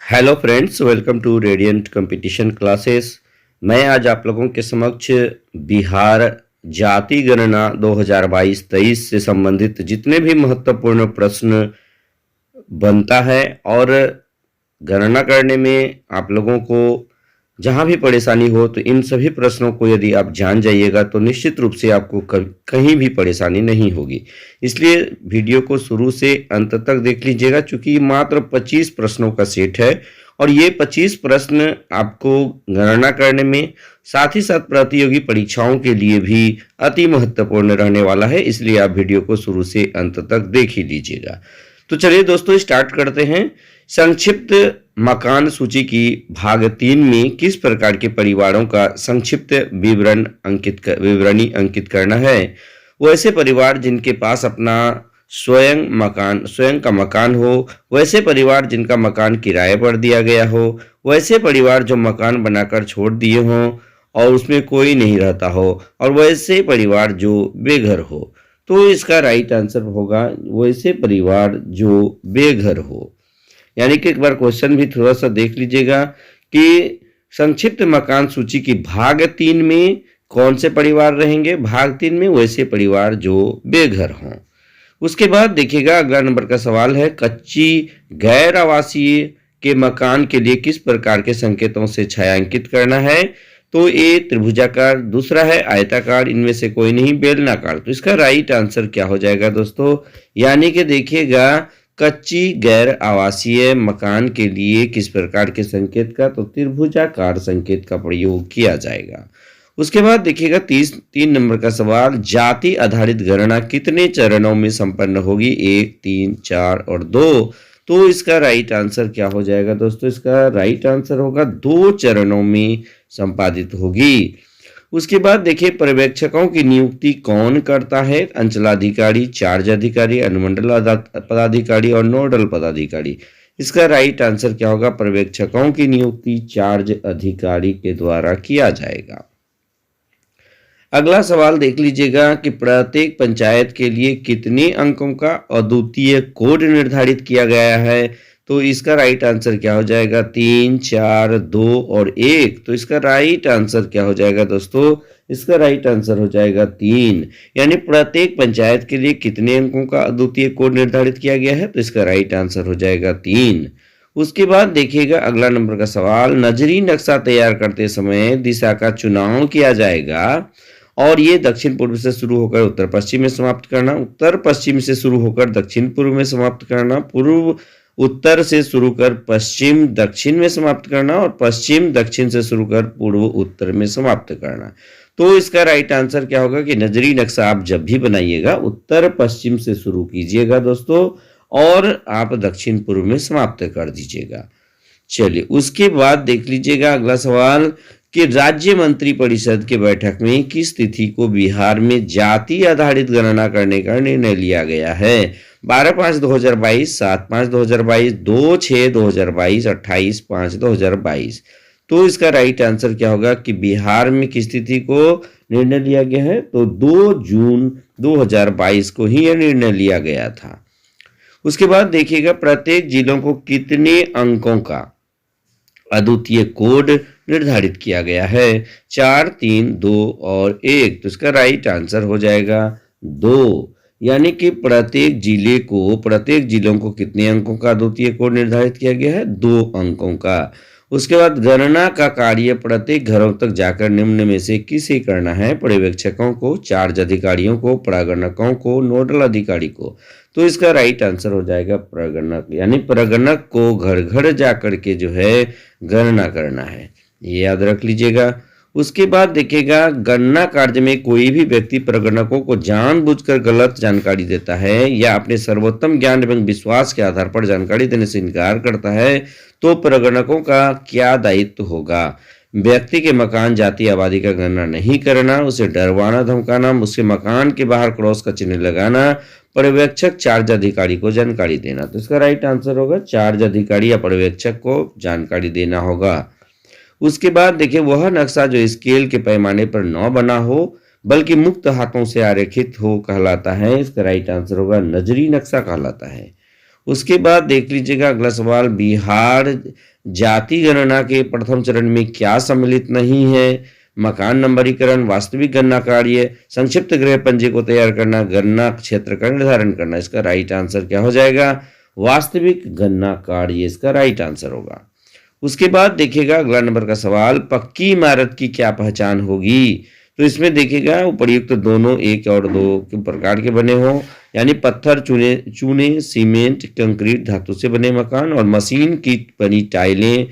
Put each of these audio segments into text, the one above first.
Hello friends, welcome to radiant competition classes. मैं आज आप लोगों के समक्ष बिहार जाति गणना 2022-23 से संबंधित जितने भी महत्वपूर्ण प्रश्न बनता है और गणना करने में आप लोगों को जहां भी परेशानी हो, तो इन सभी प्रश्नों को यदि आप जान जाइएगा तो निश्चित रूप से आपको कहीं भी परेशानी नहीं होगी। इसलिए वीडियो को शुरू से अंत तक देख लीजिएगा, चूंकि मात्र 25 प्रश्नों का सेट है और ये 25 प्रश्न आपको गणना करने में साथ ही साथ प्रतियोगी परीक्षाओं के लिए भी अति महत्वपूर्ण रहने वाला है। इसलिए आप वीडियो को शुरू से अंत तक देख ही लीजिएगा। तो चलिए दोस्तों, स्टार्ट करते हैं। संक्षिप्त मकान सूची की भाग 3 में किस प्रकार के परिवारों का संक्षिप्त विवरणी अंकित करना है। वैसे परिवार जिनके पास अपना स्वयं का मकान हो, वैसे परिवार जिनका मकान किराए पर दिया गया हो, वैसे परिवार जो मकान बनाकर छोड़ दिए हों और उसमें कोई नहीं रहता हो, और वैसे परिवार जो बेघर हो। तो इसका राइट आंसर होगा वैसे परिवार जो बेघर हो। यानी कि एक बार क्वेश्चन भी थोड़ा सा देख लीजिएगा कि संक्षिप्त मकान सूची की भाग 3 में कौन से परिवार रहेंगे। भाग 3 में वैसे परिवार जो बेघर हों। उसके बाद देखिएगा अगला नंबर का सवाल है, कच्ची गैर आवासीय के मकान के लिए किस प्रकार के संकेतों से छायांकित करना है। तो ए त्रिभुजाकार, दूसरा है आयताकार, इनमें से कोई नहीं बेलनाकार। तो इसका राइट आंसर क्या हो जाएगा दोस्तों। यानी कि देखिएगा कच्ची गैर आवासीय मकान के लिए किस प्रकार के संकेत का, तो त्रिभुजाकार संकेत का प्रयोग किया जाएगा। उसके बाद देखिएगा 3 नंबर का सवाल, जाति आधारित गणना कितने चरणों में संपन्न होगी। 1, 3, 4 और 2। तो इसका राइट आंसर क्या हो जाएगा दोस्तों। इसका राइट आंसर होगा 2 चरणों में संपादित होगी। उसके बाद देखिए पर्यवेक्षकों की नियुक्ति कौन करता है। अंचलाधिकारी, चार्ज अधिकारी, अनुमंडल पदाधिकारी और नोडल पदाधिकारी। इसका राइट आंसर क्या होगा। पर्यवेक्षकों की नियुक्ति चार्ज अधिकारी के द्वारा किया जाएगा। अगला सवाल देख लीजिएगा कि प्रत्येक पंचायत के लिए कितने अंकों का अद्वितीय कोड निर्धारित किया गया है। तो इसका राइट आंसर क्या हो जाएगा। 3, 4, 2 और 1। तो इसका राइट आंसर क्या हो जाएगा दोस्तों। इसका राइट आंसर हो जाएगा 3। यानी प्रत्येक पंचायत के लिए कितने अंकों का अद्वितीय कोड निर्धारित किया गया है। तो इसका राइट आंसर हो जाएगा 3। उसके बाद देखिएगा अगला नंबर का सवाल, नजरी नक्शा तैयार करते समय दिशा का चुनाव किया जाएगा और ये दक्षिण पूर्व से शुरू होकर उत्तर पश्चिम में समाप्त करना, उत्तर पश्चिम से शुरू होकर दक्षिण पूर्व में समाप्त करना, पूर्व उत्तर से शुरू कर पश्चिम दक्षिण में समाप्त करना और पश्चिम दक्षिण से शुरू कर पूर्व उत्तर में समाप्त करना। तो इसका राइट आंसर क्या होगा कि नजरी नक्शा आप जब भी बनाइएगा उत्तर पश्चिम से शुरू कीजिएगा दोस्तों और आप दक्षिण पूर्व में समाप्त कर दीजिएगा। चलिए उसके बाद देख लीजिएगा अगला सवाल कि राज्य मंत्री परिषद की बैठक में किस तिथि को बिहार में जाति आधारित गणना करने का निर्णय लिया गया है। 12/5/2022, 7/5/2022, 2/6/2022, 28/5/2022। तो इसका राइट आंसर क्या होगा कि बिहार में किस तिथि को निर्णय लिया गया है। तो 2 जून 2022 को ही यह निर्णय लिया गया था। उसके बाद देखिएगा प्रत्येक जिलों को कितने अंकों का अद्वितीय कोड निर्धारित किया गया है। 4, 3, 2 और 1। तो इसका राइट आंसर हो जाएगा 2। यानी कि प्रत्येक जिलों को कितने अंकों का अद्वितीय कोड निर्धारित किया गया है। 2 अंकों का। उसके बाद गणना का कार्य प्रत्येक घरों तक जाकर निम्न में से किसे करना है। पर्यवेक्षकों को, चार्ज अधिकारियों को, प्रगणकों को, नोडल अधिकारी को। तो इसका राइट आंसर हो जाएगा प्रगणक। यानी प्रगणक को घर घर जाकर के जो है गणना करना है, ये याद रख लीजिएगा। उसके बाद देखिएगा गणना कार्य में कोई भी व्यक्ति प्रगणकों को जानबूझकर गलत जानकारी देता है या अपने सर्वोत्तम ज्ञान एवं विश्वास के आधार पर जानकारी देने से इनकार करता है तो प्रगणकों का क्या दायित्व होगा। व्यक्ति के मकान, जाति, आबादी का गणना नहीं करना, उसे डरवाना धमकाना, उसके मकान के बाहर क्रॉस का चिन्ह लगाना, पर्यवेक्षक चार्ज अधिकारी को जानकारी देना। तो इसका राइट आंसर होगा चार्ज अधिकारी या पर्यवेक्षक को जानकारी देना होगा। उसके बाद देखिए वह नक्शा जो स्केल के पैमाने पर न बना हो बल्कि मुक्त हाथों से आरेखित हो कहलाता है। इसका राइट आंसर होगा नजरी नक्शा कहलाता है। उसके बाद देख लीजिएगा अगला सवाल, बिहार जाति गणना के प्रथम चरण में क्या सम्मिलित नहीं है? मकान नंबरीकरण, वास्तविक गणना कार्य, संक्षिप्त गृह पंजी को तैयार करना, गणना क्षेत्र का निर्धारण करना। इसका राइट आंसर क्या हो जाएगा? वास्तविक गणना कार्य इसका राइट आंसर होगा। उसके बाद देखिएगा अगला नंबर का सवाल, पक्की इमारत की क्या पहचान होगी? तो इसमें देखिएगा उपर्युक्त दोनों एक और दो के प्रकार के बने हो, यानी पत्थर, चूने, सीमेंट, कंक्रीट, धातु से बने मकान और मशीन की बनी टाइलें,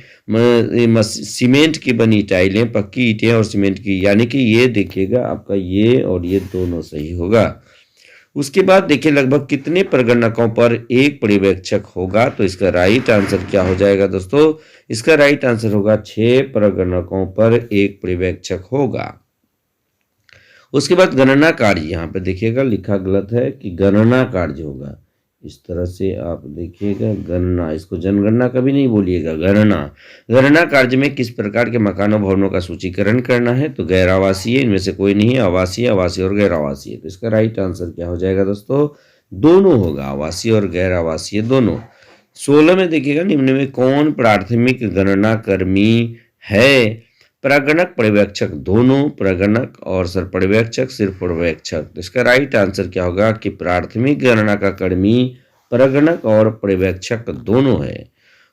सीमेंट की बनी टाइलें, पक्की ईंटें और सीमेंट की, यानी कि ये देखिएगा आपका ये और ये दोनों सही होगा। उसके बाद देखिए लगभग कितने प्रगणकों पर एक पर्यवेक्षक होगा? तो इसका राइट आंसर क्या हो जाएगा दोस्तों? इसका राइट आंसर होगा 6 प्रगणकों पर एक पर्यवेक्षक होगा। उसके बाद गणना कार्य, यहाँ पे देखिएगा लिखा गलत है कि गणना कार्य होगा, इस तरह से आप देखिएगा गणना, इसको जनगणना कभी नहीं बोलिएगा, गणना। गणना कार्य में किस प्रकार के मकानों भवनों का सूचीकरण करना है? तो गैर आवासीय, इनमें से कोई नहीं है, आवासीय, आवासीय और गैर आवासीय। तो इसका राइट आंसर क्या हो जाएगा दोस्तों? दोनों होगा, आवासीय और गैर आवासीय दोनों। 16 में देखिएगा निम्न में कौन प्राथमिक गणना कर्मी है? प्रगणक, पर्यवेक्षक दोनों, प्रगणक और सर पर्यवेक्षक सिर्फ पर्यवेक्षक। तो इसका राइट आंसर क्या होगा कि प्राथमिक गणना का कर्मी प्रगणक और पर्यवेक्षक दोनों है।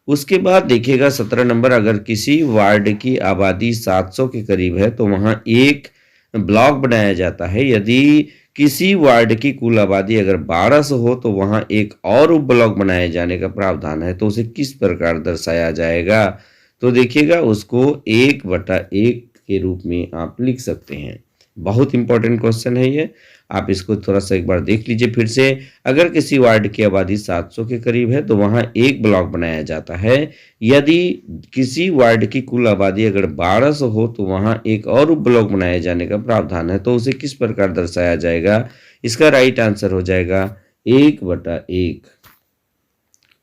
उसके बाद देखिएगा 17 नंबर, अगर किसी वार्ड की आबादी 700 के करीब है तो वहां एक ब्लॉक बनाया जाता है। यदि किसी वार्ड की कुल आबादी अगर 1200 हो तो वहां एक और उप ब्लॉक बनाए जाने का प्रावधान है, तो उसे किस प्रकार दर्शाया जाएगा? तो देखिएगा उसको 1/1 के रूप में आप लिख सकते हैं। बहुत इंपॉर्टेंट क्वेश्चन है ये, आप इसको थोड़ा सा एक बार देख लीजिए फिर से। अगर किसी वार्ड की आबादी 700 के करीब है तो वहां एक ब्लॉक बनाया जाता है। यदि किसी वार्ड की कुल आबादी अगर 1200 हो तो वहां एक और उप ब्लॉक बनाए जाने का प्रावधान है, तो उसे किस प्रकार दर्शाया जाएगा? इसका राइट आंसर हो जाएगा 1/1।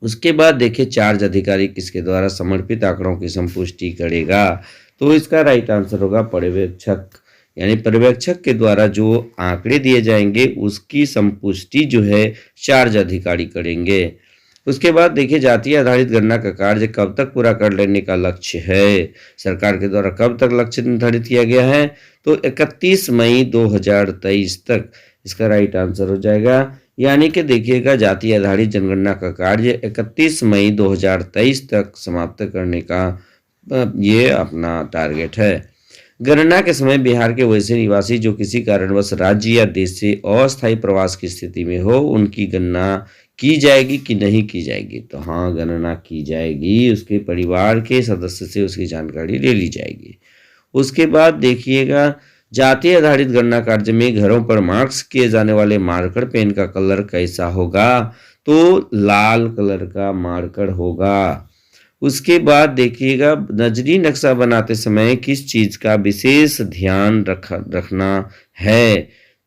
उसके बाद देखिए चार्ज अधिकारी किसके द्वारा समर्पित आंकड़ों की संपुष्टि करेगा? तो इसका राइट आंसर होगा पर्यवेक्षक, यानी पर्यवेक्षक के द्वारा जो आंकड़े दिए जाएंगे उसकी संपुष्टि जो है चार्ज अधिकारी करेंगे। उसके बाद देखिए जाति आधारित गणना का कार्य कब तक पूरा कर लेने का लक्ष्य है? सरकार के द्वारा कब तक लक्ष्य निर्धारित किया गया है? तो 31 मई 2023 तक इसका राइट आंसर हो जाएगा। यानी कि देखिएगा जाति आधारित जनगणना का कार्य 31 मई 2023 तक समाप्त करने का ये अपना टारगेट है। गणना के समय बिहार के वैसे निवासी जो किसी कारणवश राज्य या देश से अस्थायी प्रवास की स्थिति में हो, उनकी गणना की जाएगी कि नहीं की जाएगी? तो हाँ, गणना की जाएगी, उसके परिवार के सदस्य से उसकी जानकारी ले ली जाएगी। उसके बाद देखिएगा जाति आधारित गणना कार्य में घरों पर मार्क्स किए जाने वाले मार्कर पेन का कलर कैसा होगा? तो लाल कलर का मार्कर होगा। उसके बाद देखिएगा नजरी नक्शा बनाते समय किस चीज का विशेष ध्यान रखना है?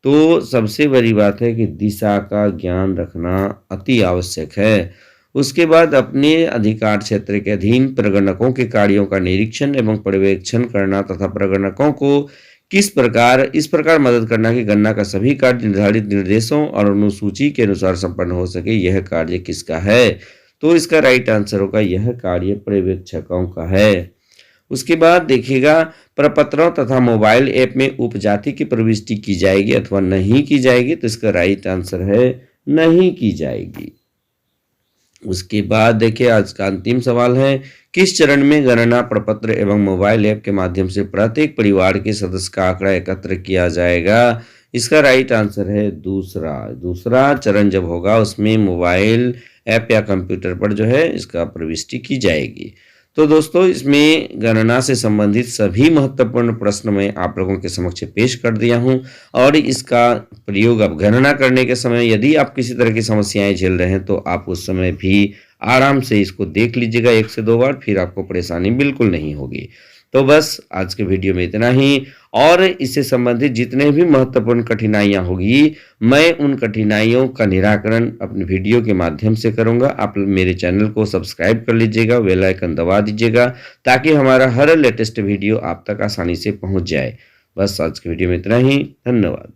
तो सबसे बड़ी बात है कि दिशा का ज्ञान रखना अति आवश्यक है। उसके बाद अपने अधिकार क्षेत्र के अधीन प्रगणकों के कार्यों का निरीक्षण एवं पर्यवेक्षण करना तथा प्रगणकों को इस प्रकार मदद करना कि गणना का सभी कार्य निर्धारित निर्देशों और अनुसूची के अनुसार संपन्न हो सके, यह कार्य किसका है? तो इसका राइट आंसर होगा यह कार्य पर्यवेक्षकों का है। उसके बाद देखिएगा प्रपत्रों तथा मोबाइल ऐप में उपजाति की प्रविष्टि की जाएगी अथवा नहीं की जाएगी? तो इसका राइट आंसर है नहीं की जाएगी। उसके बाद देखिए आज का अंतिम सवाल है, किस चरण में गणना प्रपत्र एवं मोबाइल ऐप के माध्यम से प्रत्येक परिवार के सदस्य का आंकड़ा एकत्र किया जाएगा? इसका राइट आंसर है दूसरा चरण जब होगा उसमें मोबाइल ऐप या कंप्यूटर पर जो है इसका प्रविष्टि की जाएगी। तो दोस्तों इसमें गणना से संबंधित सभी महत्वपूर्ण प्रश्न मैं आप लोगों के समक्ष पेश कर दिया हूं और इसका प्रयोग अब गणना करने के समय यदि आप किसी तरह की समस्याएं झेल रहे हैं तो आप उस समय भी आराम से इसको देख लीजिएगा 1 से 2 बार, फिर आपको परेशानी बिल्कुल नहीं होगी। तो बस आज के वीडियो में इतना ही, और इससे संबंधित जितने भी महत्वपूर्ण कठिनाइयां होगी मैं उन कठिनाइयों का निराकरण अपने वीडियो के माध्यम से करूंगा। आप मेरे चैनल को सब्सक्राइब कर लीजिएगा, बेल आइकन दबा दीजिएगा ताकि हमारा हर लेटेस्ट वीडियो आप तक आसानी से पहुंच जाए। बस आज के वीडियो में इतना ही, धन्यवाद।